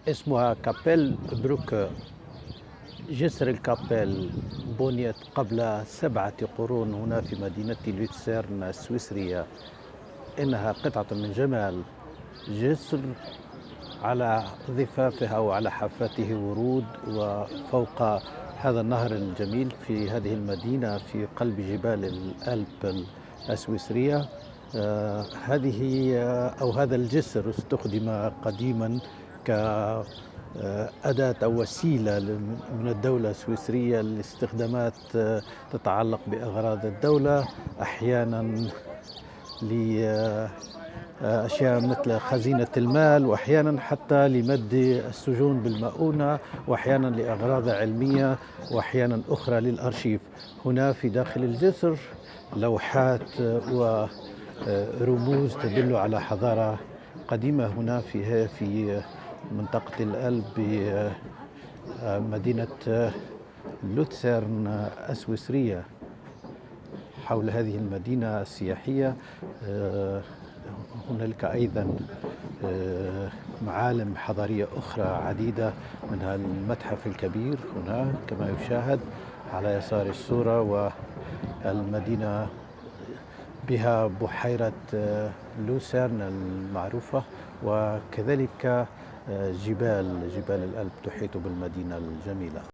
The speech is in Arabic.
اسمها كابيل بروكر. جسر الكابيل بنيت قبل 7 قرون هنا في مدينة لوتسيرن السويسرية. إنها قطعة من جمال. جسر على ضفافها وعلى حافته ورود، وفوق هذا النهر الجميل في هذه المدينة في قلب جبال الألب السويسرية. هذا الجسر استخدم قديما كأداة أو وسيلة من الدولة السويسرية لاستخدامات تتعلق بأغراض الدولة، أحيانا أشياء مثل خزينة المال، وأحيانا حتى لمد السجون بالمؤونة، وأحيانا لأغراض علمية، وأحيانا أخرى للأرشيف. هنا في داخل الجسر لوحات ورموز تدل على حضارة قديمة هنا في منطقة الألب بمدينة لوتسيرن السويسرية. حول هذه المدينة السياحية هنالك أيضا معالم حضارية أخرى عديدة، منها المتحف الكبير هنا كما يشاهد على يسار الصورة، والمدينة بها بحيرة لوسيرن المعروفة، وكذلك جبال الألب تحيط بالمدينة الجميلة.